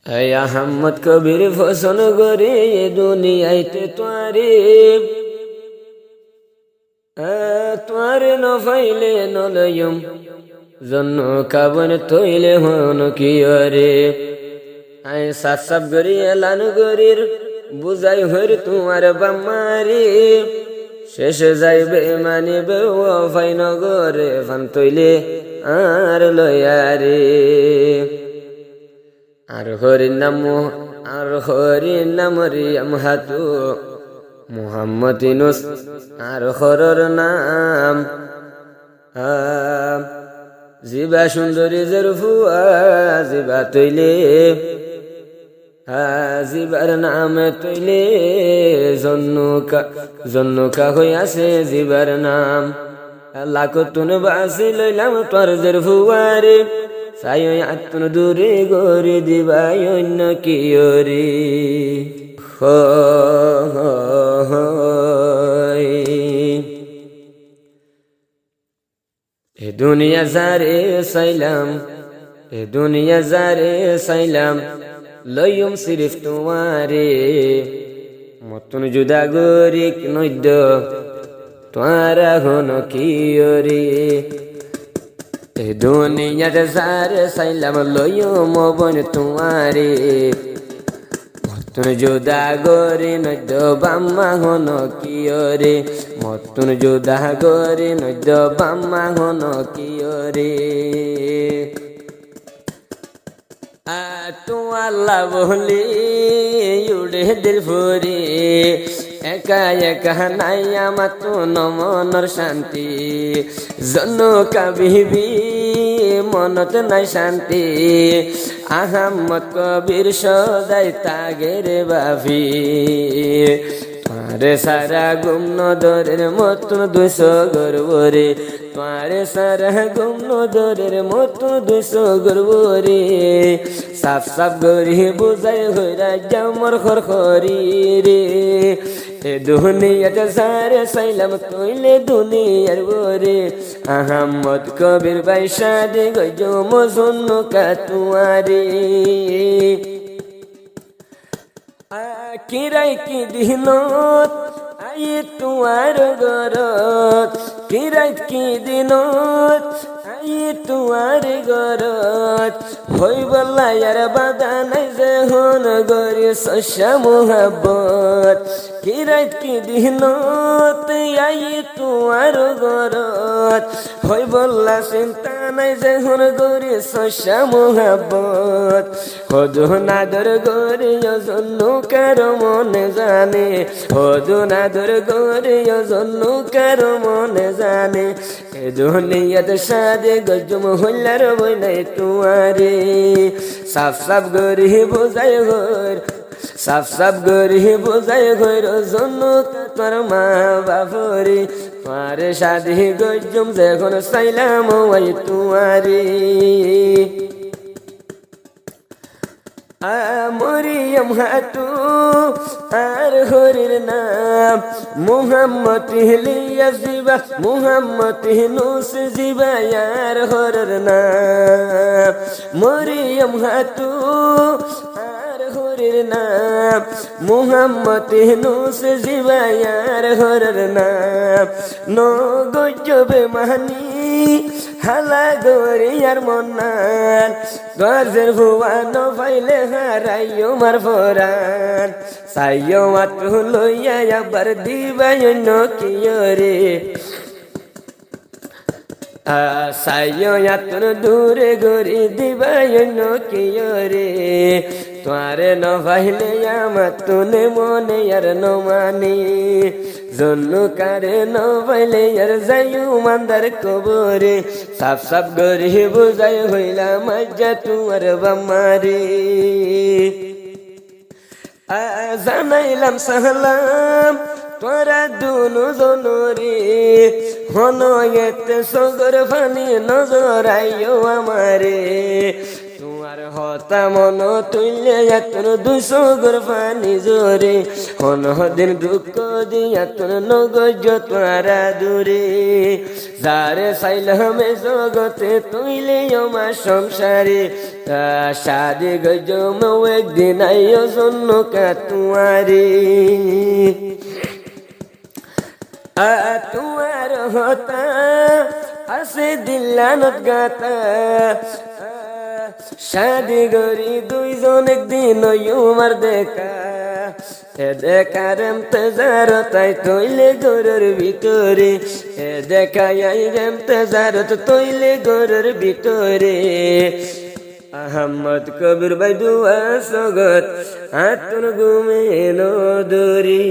এই আহমদ কবির ফসন গরে এ দুনিয়াইতে তোয়ারে নফাইলে নলয়ম জন্য কাবন তৈলে হন কিয়রে আয় সাত সাপ গরি এলান গরির বুঝাই হর তোমার বাম্মারি শেষে যাইবে মানিবে ওফাই নগরে ফান তৈলে আর লয়ারে আর হরির নাম রিয়াম হাতু মুহাম্মদ ইনুস আর হরর নাম জিবা সুন্দরী জরফুয়া জিবা তৈলে জিবার নাম তৈলে জন্নুকা হইয়াছে জিবার নাম লাখ তুন বাসি লইলাম তোর জরফুয়ারে সাই আত্ম দূরে গরি দিবাই অন্য কিয়রি এ দুনিয়া যারে সাইলাম লইম সিরিফ তোমারে মতন জুদা গরিক নৈদ্য তোমারা হন কিয়রি এ দুনিয়ার যারে সাইলাম লইম বন তোমারে মতন জুদা গরি নৈদ্য বাম্মা হন কিয়রে মতন জুদা গরি নৈদ্য বাম্মা হন কিয়রে তু আল্লাহ বলি উড়ে দিল ফুরি একা একা নাই আমার তো নমনর শান্তি জন্য কাবিবি মনত নাই শান্তি আহমদ কবির সদাই তাগের বাভি তোমারে সারা গুমন দরের মতন দুইশ গর্বরে তোমারে সারা গুমন দরের মতন দুইশ গর্বরে সাফ সাফ গরি বুঝাই হইরা জামর খরখরি রে এ দুনিয়াতে সারে সাইলাম তৈলে দুনিয়ার বরে আহমদ কবির বাইশাদে গজো মজন্য কাতুয়ারে কিরাই কি দিনত আই তুয়ার গরত কিরাই কি দিনত আই তুয়ার গরত হই বল্লায়ার বাদা নাই যে হন গরি সশা মোহাব্বত কিরাই কি দিনত আই তুয়ার গরত হই বল্লা চিন্তা নাই যে হন গরি সশা মোহাব্বত হদু নাদর গরি জন্য কারো মনে জানে হদু নাদর গরি জন্য কারো মনে জানে এ দুনিয়াতে সাদে গজম হইলার বই নাই তুয়ারে সাফ সাফ গরি বোঝাই ঘর সাফ সাফ গরি বোঝাই ঘর জন্য তোর মা বাপরে তোমারে সাদে গজম যখন সাইলাম ওই তুয়ারে মরিয়ম হাতু আর হরির নাম মুহাম্মদ হিলিয়া জিবা মুহাম্মদ হিনুস জিবা আর হরর নাম মরিয়ম হাতু আর হরির নাম মুহাম্মদ হিনুস জিবা আর হরর নাম নো গজবে মানি হালা গরিয়ার মন্নান গজের ভুয়ান ফাইলে হারাইও মার ফরান সাইও মাতু লইয়া আবার দিবাই অন্য কিয়রে সাইও আতুন দূরে গরি দিবাই অন্য কিয়রে তোয়ারে ন ফাইলে আমার তুনে মনে আর ন মানি জন্নু কারে ন পাইলে আর যাইও মান্দার কবরে সাফ সাফ গরি বুঝাই হইলাম মজ্জা তুয়ার বামারে জানাইলাম সালাম তোরা দুনু জনরে হন এতে সগর ফানি নজর আইও আমারে তোমার হতা মন তুইলে এতন দুশো গর পানি জোরে হন দিন দুঃখ দিয়া তোর নগজ তোরা দূরে যারে সাইলামে জগতে তুইলে আমার সংসারে शादी गजो में एक दिन आयो सुनो का तुम्हारी तुम्हार होता हसे दिलाনত गाता शादी गरी दुईজন একদিন আমার দেখা এ দেখার ইন্তজারত তাই তৈলে ঘরের ভিতরে এ দেখাই ইন্তজারত তৈলে ঘরের ভিতরে আহমদ কবির ভাই দুয়া সগত আতর ঘুমে নদরি।